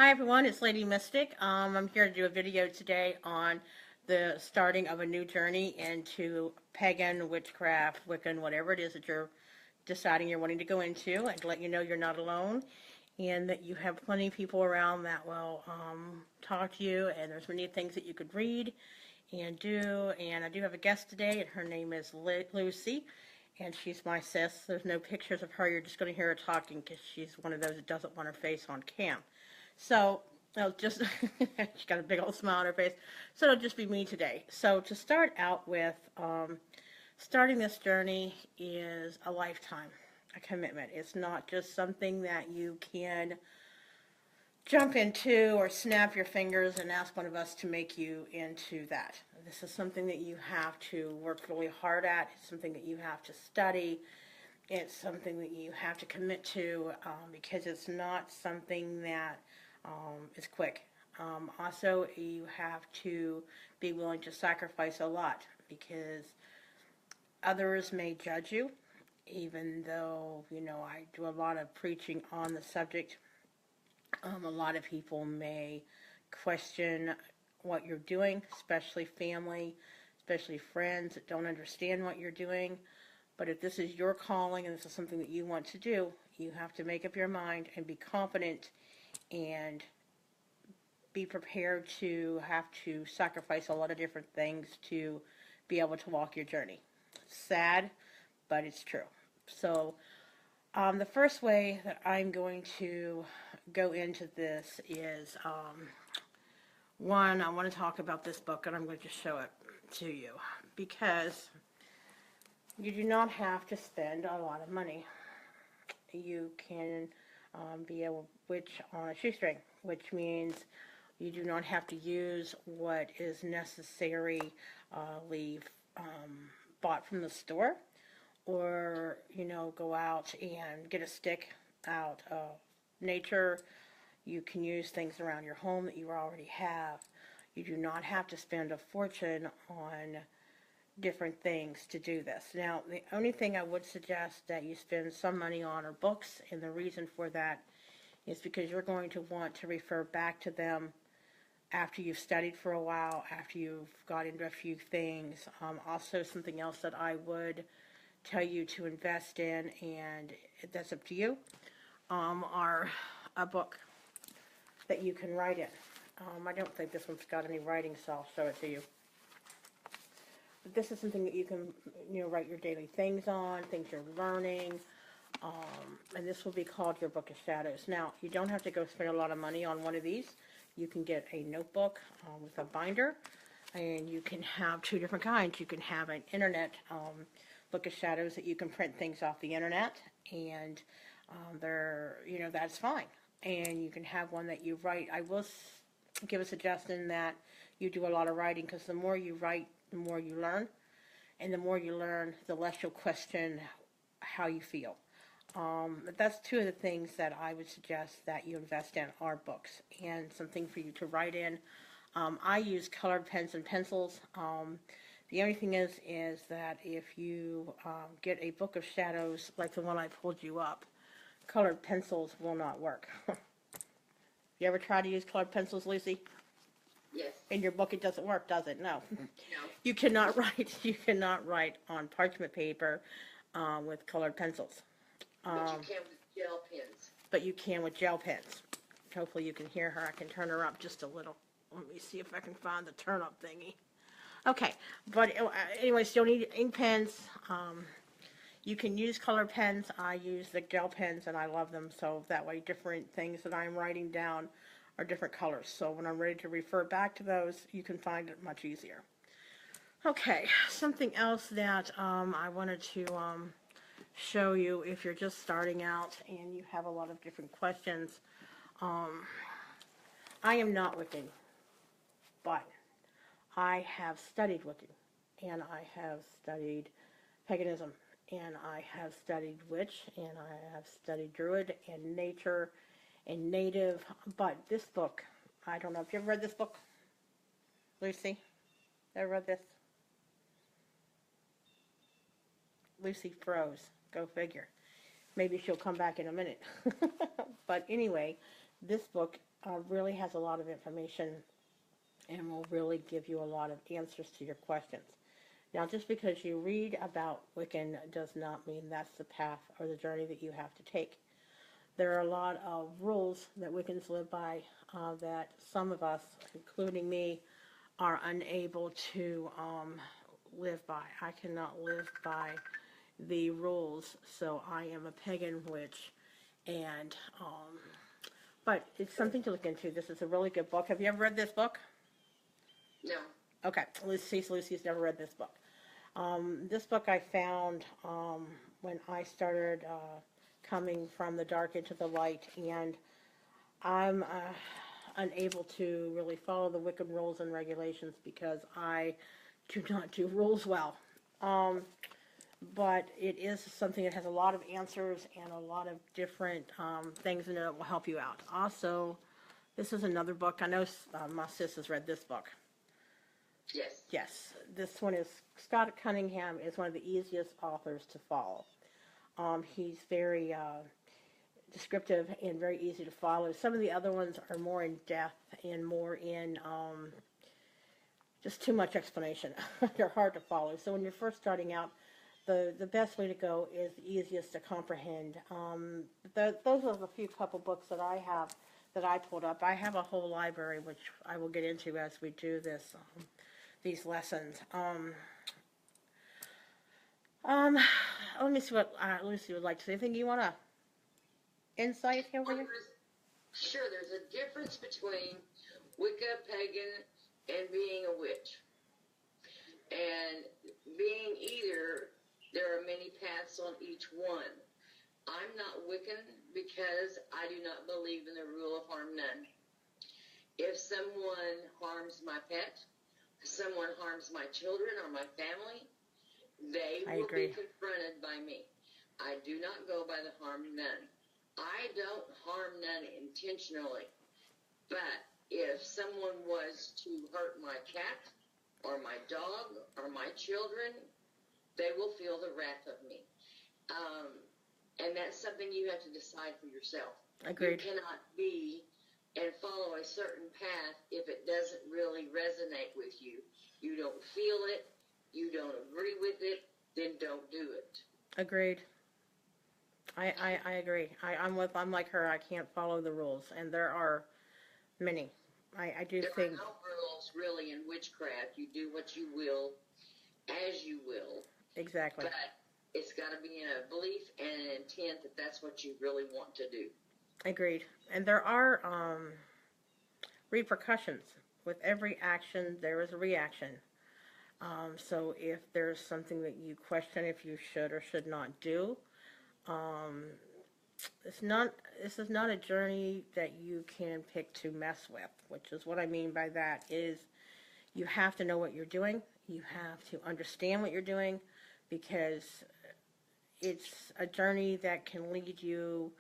Hi everyone, it's Lady Mystic. I'm here to do a video today on the starting of a new journey into pagan, witchcraft, Wiccan, whatever it is that you're deciding you're wanting to go into, and to let you know you're not alone and that you have plenty of people around that will talk to you, and there's many things that you could read and do. And I do have a guest today, and her name is Lucy, and she's my sis. There's no pictures of her. You're just going to hear her talking because she's one of those that doesn't want her face on cam. So I'll just, she's got a big old smile on her face. So it'll just be me today. So to start out with, starting this journey is a lifetime, a commitment. It's not just something that you can jump into or snap your fingers and ask one of us to make you into that. This is something that you have to work really hard at. It's something that you have to study. It's something that you have to commit to because it's not something that is quick. Also, you have to be willing to sacrifice a lot because others may judge you, even though, I do a lot of preaching on the subject. A lot of people may question what you're doing, especially family, especially friends that don't understand what you're doing. But if this is your calling and this is something that you want to do, you have to make up your mind and be confident and be prepared to have to sacrifice a lot of different things to be able to walk your journey. It's sad, but it's true. So the first way that I'm going to go into this is, one, I want to talk about this book, and I'm going to just show it to you because you do not have to spend a lot of money. You can be a witch on a shoestring, which means you do not have to use what is necessarily bought from the store, or go out and get a stick out of nature. You can use things around your home that you already have. You do not have to spend a fortune on different things to do this. Now, the only thing I would suggest that you spend some money on are books, and the reason for that is because you're going to want to refer back to them after you've studied for a while, after you've got into a few things. Also, something else that I would tell you to invest in, and that's up to you, are a book that you can write in. I don't think this one's got any writing, so I'll show it to you. But this is something that you can, write your daily things on, things you're learning, and this will be called your Book of Shadows. Now, you don't have to go spend a lot of money on one of these. You can get a notebook with a binder, and you can have two different kinds. You can have an internet Book of Shadows that you can print things off the internet, and that's fine. And you can have one that you write. I will give a suggestion that you do a lot of writing, because the more you write, the more you learn, and the more you learn, the less you'll question how you feel. That's two of the things that I would suggest that you invest in are books and something for you to write in. I use colored pens and pencils. The only thing is that if you get a Book of Shadows like the one I pulled you up, colored pencils will not work. You ever try to use colored pencils, Lucy? Yes. In your book, it doesn't work, does it? No. No. You cannot write. You cannot write on parchment paper with colored pencils. But you can with gel pens. But you can with gel pens. Hopefully you can hear her. I can turn her up just a little. Let me see if I can find the turn up thingy. Okay, but anyway, still need ink pens. You can use color pens. I use the gel pens, and I love them. So that way, different things that I'm writing down are different colors. So when I'm ready to refer back to those, you can find it much easier. Okay, something else that I wanted to show you if you're just starting out and you have a lot of different questions. I am not Wiccan, but I have studied Wiccan, and I have studied paganism, and I have studied witch, and I have studied druid and nature and native. But this book, I don't know if you ever read this book, Lucy. Ever read this? Lucy froze. Go figure. Maybe she'll come back in a minute. But anyway, This book really has a lot of information and will really give you a lot of answers to your questions. Now, just because you read about Wiccan does not mean that's the path or the journey that you have to take. There are a lot of rules that Wiccans live by that some of us, including me, are unable to live by. I cannot live by the rules, so I am a pagan witch, and but it's something to look into. This is a really good book. Have you ever read this book? No. Okay, Lucy's never read this book. This book I found when I started coming from the dark into the light, and I'm unable to really follow the Wiccan rules and regulations because I do not do rules well. But it is something that has a lot of answers and a lot of different things in it that will help you out. Also, this is another book. I know my sis has read this book. Yes. Yes, this one is Scott Cunningham is one of the easiest authors to follow. He's very descriptive and very easy to follow. Some of the other ones are more in depth and more in just too much explanation. They're hard to follow. So when you're first starting out, the best way to go is the easiest to comprehend. Those are the few couple books that I have that I pulled up. I have a whole library, which I will get into as we do this these lessons. Let me see what Lucy would like to say. Anything you want to insight over here? Sure, there's a difference between Wicca, pagan, and being a witch. And being either, there are many paths on each one. I'm not Wiccan because I do not believe in the rule of harm none. If someone harms my pet, someone harms my children or my family, they will be confronted by me. I do not go by the harm none. I don't harm none intentionally. But if someone was to hurt my cat or my dog or my children, they will feel the wrath of me. And that's something you have to decide for yourself. Agreed. You cannot be and follow a certain path if it doesn't really resonate with you. You don't feel it, you don't agree with it, then don't do it. Agreed. I agree. I'm like her. I can't follow the rules, and there are many. I do there think are no rules really in witchcraft. You do what you will, as you will. Exactly. But it's got to be a belief and an intent that that's what you really want to do. Agreed. And there are repercussions. With every action, there is a reaction. So if there's something that you question if you should or should not do, this is not a journey that you can pick to mess with, which is what I mean by that is you have to know what you're doing. You have to understand what you're doing because it's a journey that can lead you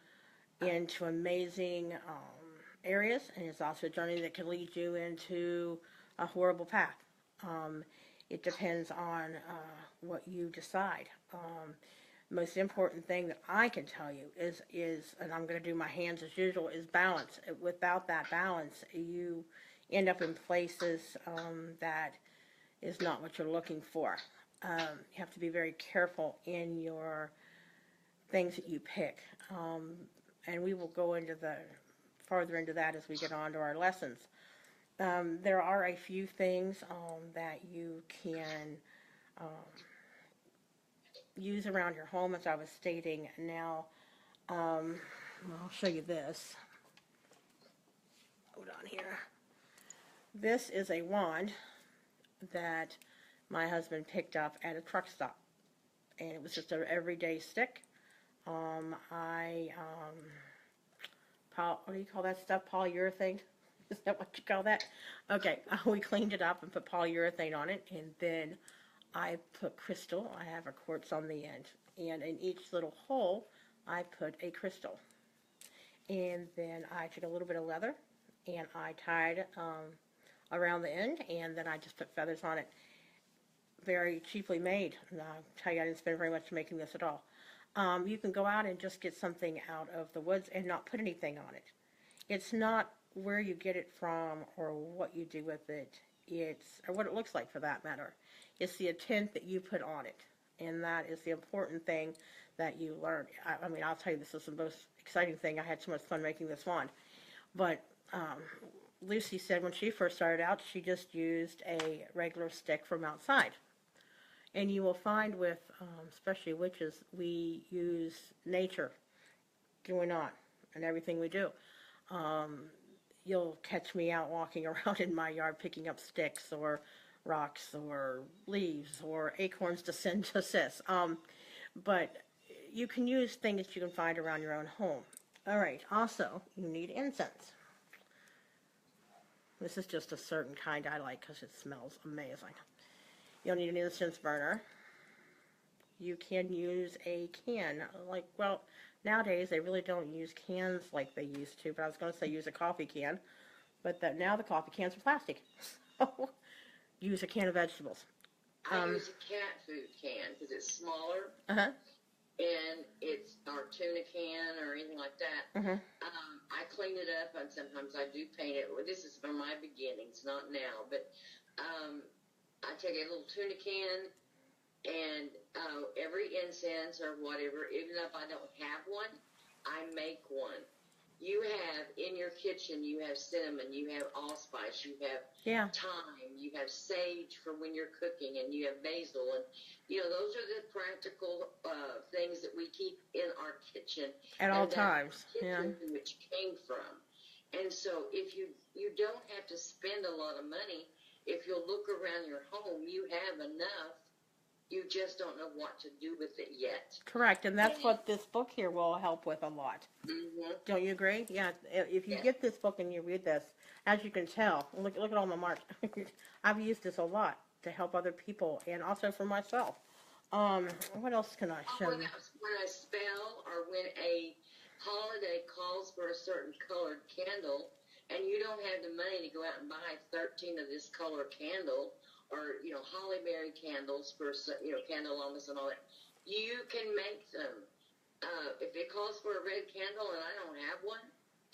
into amazing areas, and it's also a journey that can lead you into a horrible path. It depends on what you decide. Most important thing that I can tell you is, and I'm going to do my hands as usual, is balance. Without that balance, you end up in places that is not what you're looking for. You have to be very careful in your things that you pick. And we will go farther into that as we get on to our lessons. There are a few things that you can use around your home, as I was stating. Now, I'll show you this. Hold on here. This is a wand that my husband picked up at a truck stop, and it was just an everyday stick. What do you call that stuff? Polyurethane? Is that what you call that? Okay, we cleaned it up and put polyurethane on it, and then I put crystal. I have a quartz on the end, and in each little hole, I put a crystal. And then I took a little bit of leather, and I tied around the end, and then I just put feathers on it. Very cheaply made. And I'll tell you, I didn't spend very much making this at all. You can go out and just get something out of the woods and not put anything on it. it's not where you get it from or what you do with it. Or what it looks like for that matter. It's the intent that you put on it. And that is the important thing that you learn. I mean, I'll tell you, this is the most exciting thing. I had so much fun making this wand. But Lucy said when she first started out, she just used a regular stick from outside. And you will find with, especially witches, we use nature going on and everything we do. You'll catch me out walking around in my yard picking up sticks or rocks or leaves or acorns to send to sis. But you can use things you can find around your own home. All right, also, you need incense. This is just a certain kind I like because it smells amazing. You'll need an incense burner. You can use a can, well, nowadays they really don't use cans like they used to, but I was going to say use a coffee can, but now the coffee cans are plastic. So use a can of vegetables. I use a cat food can because it's smaller. Uh-huh. And it's our tuna can or anything like that. Mm-hmm. I clean it up, and sometimes I do paint it. Well, this is from my beginnings, not now, but I take a little tuna can, and every incense or whatever, even if I don't have one, I make one. You have in your kitchen, you have cinnamon, you have allspice, you have thyme, you have sage for when you're cooking, and you have basil, and those are the practical things that we keep in our kitchen at all times. Which came from. And so if you don't have to spend a lot of money, if you'll look around your home, you have enough. You just don't know what to do with it yet. Correct, and that's what this book here will help with a lot. Mm-hmm. Don't you agree? Yeah. If you get this book and you read this, as you can tell, look at all the marks. I've used this a lot to help other people and also for myself. What else can I show you? When I spell or when a holiday calls for a certain colored candle, and you don't have the money to go out and buy 13 of this color candle, or holly berry candles for candelomas and all that, you can make them. If it calls for a red candle and I don't have one,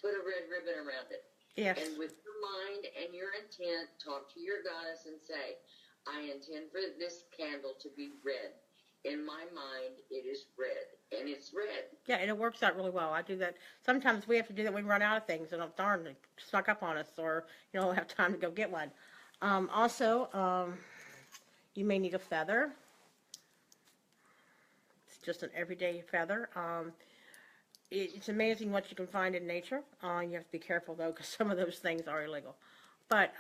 put a red ribbon around it. Yes. And with your mind and your intent, talk to your goddess and say, I intend for this candle to be red. In my mind, it is red, and it's red. Yeah, and it works out really well. I do that. Sometimes we have to do that when we run out of things, and darn, it snuck up on us, or don't have time to go get one. Also, you may need a feather. It's just an everyday feather. It's amazing what you can find in nature. You have to be careful, though, because some of those things are illegal. But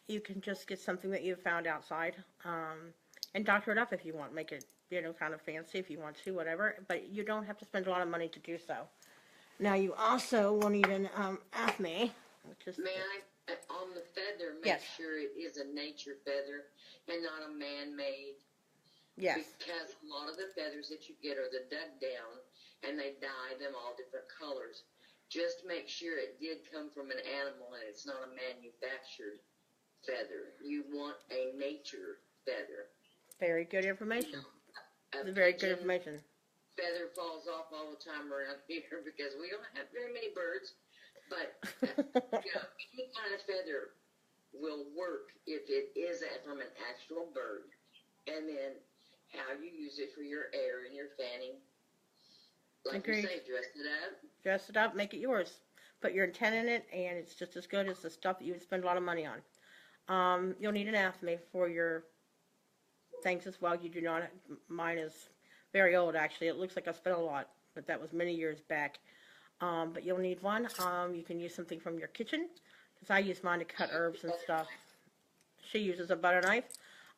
you can just get something that you found outside and doctor it up if you want. Make it, kind of fancy if you want to, whatever. But you don't have to spend a lot of money to do so. Now, you also will need an acme, which is... May I, on the feather, make sure it is a nature feather and not a man-made? Yes. Because a lot of the feathers that you get are the dug down, and they dye them all different colors. Just make sure it did come from an animal and it's not a manufactured feather. You want a nature feather. Very good information. Very good information. Feather falls off all the time around here because we don't have very many birds. But any kind of feather will work if it is from an actual bird. And then how you use it for your air and your fanning. Like you say, dress it up. Dress it up, make it yours. Put your intent in it, and it's just as good as the stuff that you would spend a lot of money on. You'll need an athame for your things as well. You do not. Mine is very old, actually. It looks like I spent a lot, but that was many years back. But you'll need one. You can use something from your kitchen, because I use mine to cut herbs and stuff. She uses a butter knife.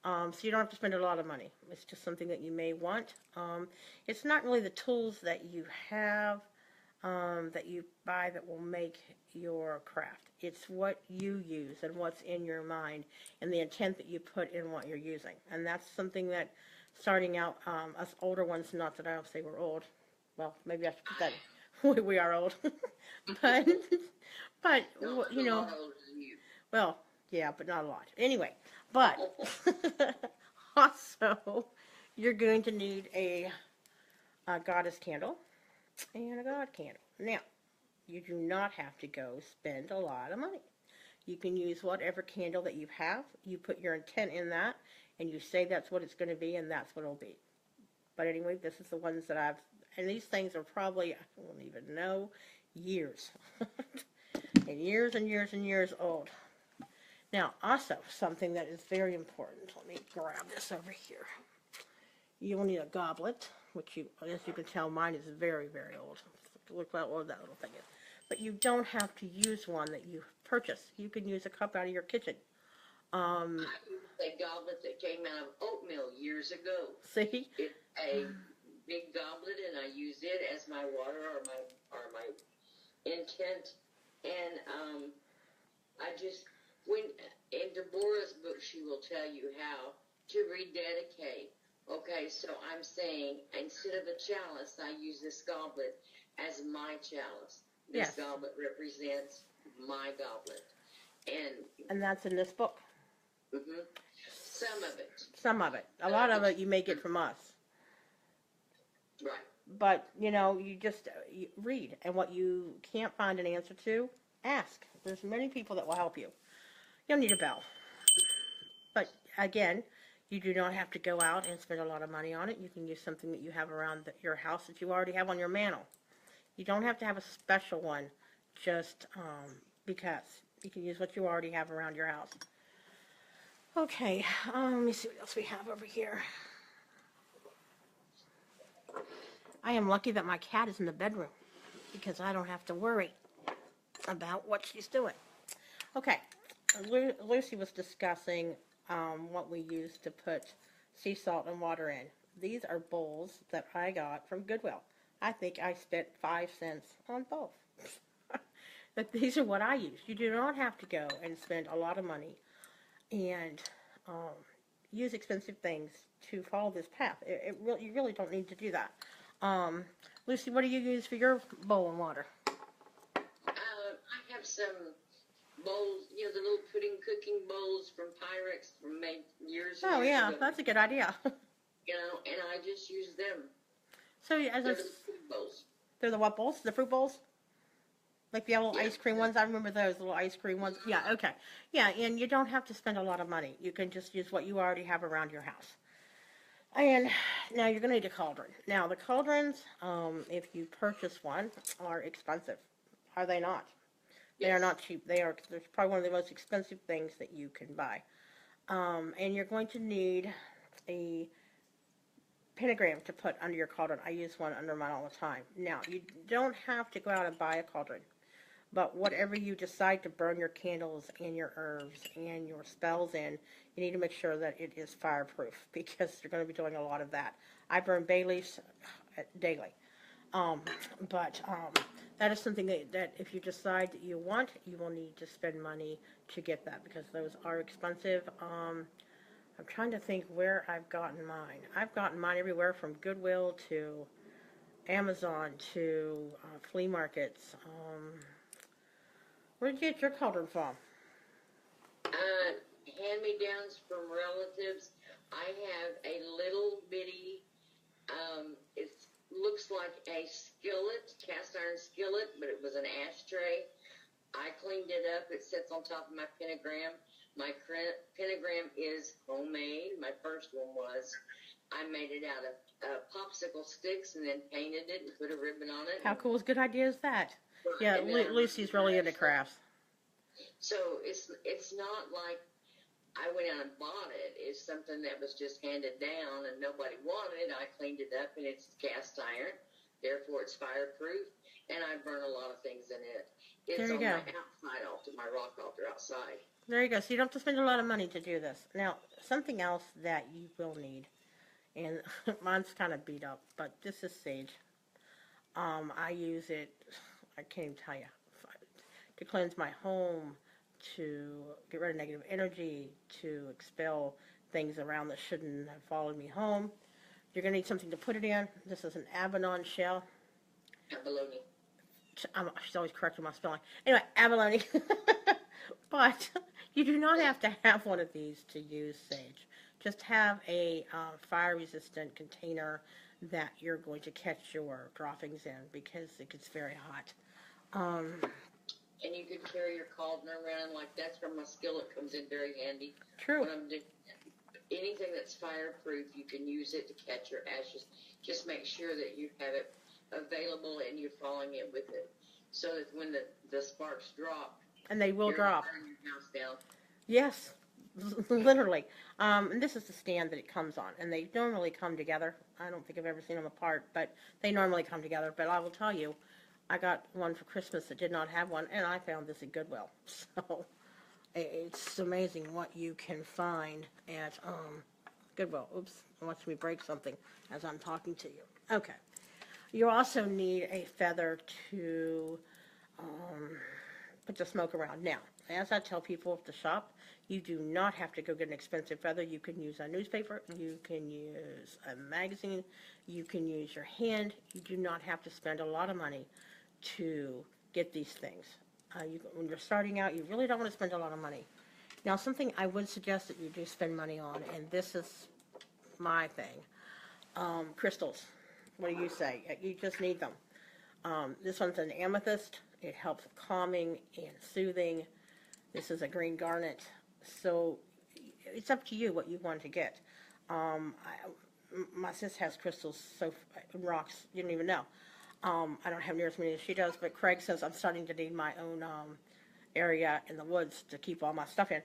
So you don't have to spend a lot of money. It's just something that you may want. It's not really the tools that you have, that you buy that will make your craft. It's what you use and what's in your mind and the intent that you put in what you're using. And that's something that starting out, us older ones, not that I'll say we're old. Well, maybe I should put that, we are old. but well, yeah, but not a lot. Anyway. But also, you're going to need a goddess candle and a god candle. Now, You do not have to go spend a lot of money. You can use whatever candle that you have. You put your intent in that, and you say that's what it's going to be, and that's what it'll be. But anyway, this is the ones that I've, and these things are probably, I don't even know, years. And years and years and years old. Now, also, something that is very important. Let me grab this over here. You will need a goblet, which you, as you can tell, mine is very, very old. Look how old that little thing is. But you don't have to use one that you purchase. You can use a cup out of your kitchen. I used a goblet that came out of oatmeal years ago. See? It's a big goblet, and I use it as my water or my intent. And I just, when in Deborah's book, she will tell you how to rededicate. Okay, so I'm saying instead of a chalice, I use this goblet as my chalice. This Yes. goblet represents my goblet, And that's in this book. Mm-hmm. Some of it. Some of it. A lot of it you may get from us. Right. But, you know, you just you read. And what you can't find an answer to, ask. There's many people that will help you. You don't need a bell. But, again, you do not have to go out and spend a lot of money on it. You can use something that you have around your house that you already have on your mantle. You don't have to have a special one just because. You can use what you already have around your house. Okay, let me see what else we have over here. I am lucky that my cat is in the bedroom because I don't have to worry about what she's doing. Okay, Lucy was discussing what we use to put sea salt and water in. These are bowls that I got from Goodwill. I think I spent 5 cents on both. But these are what I use. You do not have to go and spend a lot of money and use expensive things to follow this path. You really don't need to do that. Lucy, what do you use for your bowl and water? I have some bowls, you know, the little pudding cooking bowls from Pyrex from made years and Oh, years yeah, ago. that's a good idea. You know, and I just use them. So, as They're the food bowls. they're the what bowls? The fruit bowls? Like the little Yeah. ice cream ones? I remember those little ice cream ones. Yeah, okay. Yeah, and you don't have to spend a lot of money. You can just use what you already have around your house. And now you're going to need a cauldron. Now, the cauldrons, if you purchase one, are expensive. Are they not? They are Yes. not cheap. They're probably one of the most expensive things that you can buy. And you're going to need a pentagram to put under your cauldron. I use one under mine all the time. Now, you don't have to go out and buy a cauldron. But whatever you decide to burn your candles and your herbs and your spells in, you need to make sure that it is fireproof because you're going to be doing a lot of that. I burn bay leaves daily. But that is something that if you decide that you want, you will need to spend money to get that because those are expensive. I'm trying to think where I've gotten mine. I've gotten mine everywhere from Goodwill to Amazon to flea markets. Where did you get your cauldron from? Hand-me-downs from relatives. I have a little bitty, it looks like a skillet, cast iron skillet, but it was an ashtray. I cleaned it up. It sits on top of my pentagram. My pentagram is homemade. My first one was. I made it out of popsicle sticks and then painted it and put a ribbon on it. How cool, good idea is that? Yeah, And then I Lucy's really into crafts. So it's not like I went out and bought it. It's something that was just handed down and nobody wanted. I cleaned it up and it's cast iron. Therefore, it's fireproof. And I burn a lot of things in it. It's There you on go. my outside altar, my rock altar outside. There you go. So you don't have to spend a lot of money to do this. Now, something else that you will need, and mine's kind of beat up, but this is sage. I use it, I can't even tell you, to cleanse my home, to get rid of negative energy, to expel things around that shouldn't have followed me home. You're going to need something to put it in. This is an abalone shell. Abalone. She's always correcting my spelling. Anyway, abalone. But you do not have to have one of these to use sage. Just have a fire-resistant container that you're going to catch your droppings in because it gets very hot. And you could carry your cauldron around. Like, that's where my skillet comes in very handy. True. When I'm doing anything that's fireproof, you can use it to catch your ashes. Just make sure that you have it available and you're following it with it, so that when the sparks drop, And they will you're drop. not burning your house down. Yes, literally. And this is the stand that it comes on, and they normally come together. I don't think I've ever seen them apart, but they normally come together. But I will tell you, I got one for Christmas that did not have one, and I found this at Goodwill. So it's amazing what you can find at Goodwill. Oops, watch me break something as I'm talking to you. Okay. You also need a feather to put the smoke around. Now, as I tell people at the shop, you do not have to go get an expensive feather. You can use a newspaper, you can use a magazine, you can use your hand. You do not have to spend a lot of money to get these things. When you're starting out, you really don't want to spend a lot of money. Now, something I would suggest that you do spend money on, and this is my thing, crystals. What do you say? You just need them. This one's an amethyst. It helps calming and soothing. This is a green garnet. So it's up to you what you want to get. My sis has crystals, so rocks, you don't even know. I don't have near as many as she does, but Craig says I'm starting to need my own area in the woods to keep all my stuff in.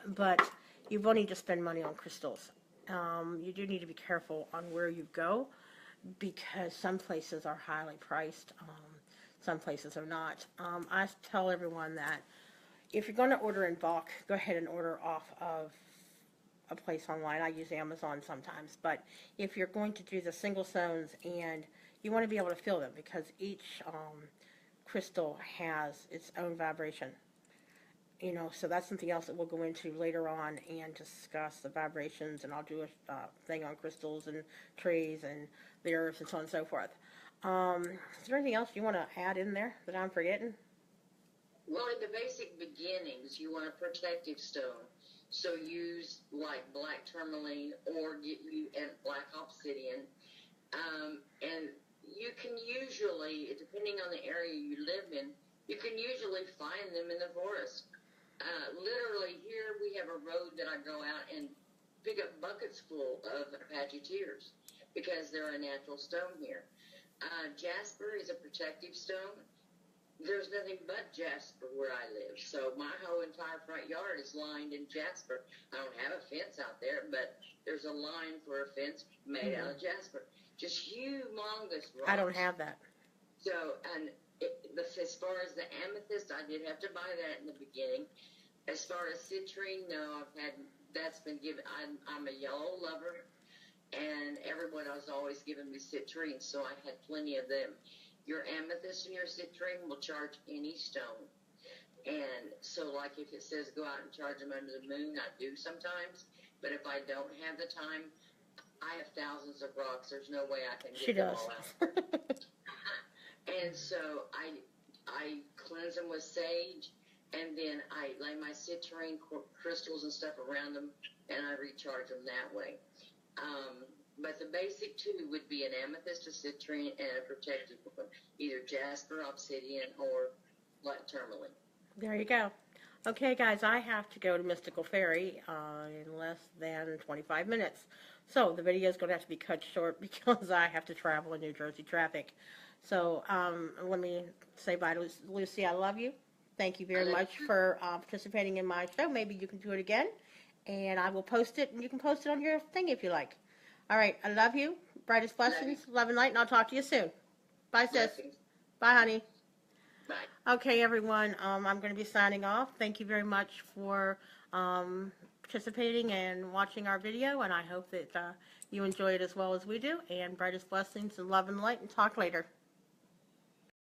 But you will need to spend money on crystals. You do need to be careful on where you go, because some places are highly priced, some places are not. I tell everyone that if you're going to order in bulk, go ahead and order off of a place online. I use Amazon sometimes, but if you're going to do the single stones, and you want to be able to feel them, because each crystal has its own vibration. You know, so that's something else that we'll go into later on and discuss the vibrations, and I'll do a thing on crystals and trees and the earth and so on and so forth. Is there anything else you want to add in there that I'm forgetting? Well, in the basic beginnings, you want a protective stone. So use like black tourmaline or get you and black obsidian. And you can usually, depending on the area you live in, you can usually find them in the forest. Literally, here we have a road that I go out and pick up buckets full of Apache tears because they're a natural stone here. Jasper is a protective stone. There's nothing but jasper where I live, so my whole entire front yard is lined in jasper. I don't have a fence out there, but there's a line for a fence made out of jasper. Just humongous rocks. I don't have that. So, and as far as the amethyst, I did have to buy that in the beginning. As far as citrine, no, that's been given. I'm a yellow lover, and everyone has always given me citrine, so I had plenty of them. Your amethyst and your citrine will charge any stone. And so, like, if it says go out and charge them under the moon, I do sometimes. But if I don't have the time, I have thousands of rocks. There's no way I can get them all out. And so I cleanse them with sage, and then I lay my citrine crystals and stuff around them, and I recharge them that way. But the basic two would be an amethyst, a citrine, and a protective one, either jasper, obsidian, or black tourmaline. There you go. Okay, guys, I have to go to Mystical Fairy in less than 25 minutes. So the video is going to have to be cut short because I have to travel in New Jersey traffic. So let me say bye to Lucy. I love you. Thank you very much for participating in my show. Maybe you can do it again, and I will post it, and you can post it on your thing if you like. All right, I love you. Brightest blessings, love and light, and I'll talk to you soon. Bye, sis. Bye, honey. Bye. Okay, everyone, I'm going to be signing off. Thank you very much for participating and watching our video, and I hope that you enjoy it as well as we do. And brightest blessings and love and light, and talk later.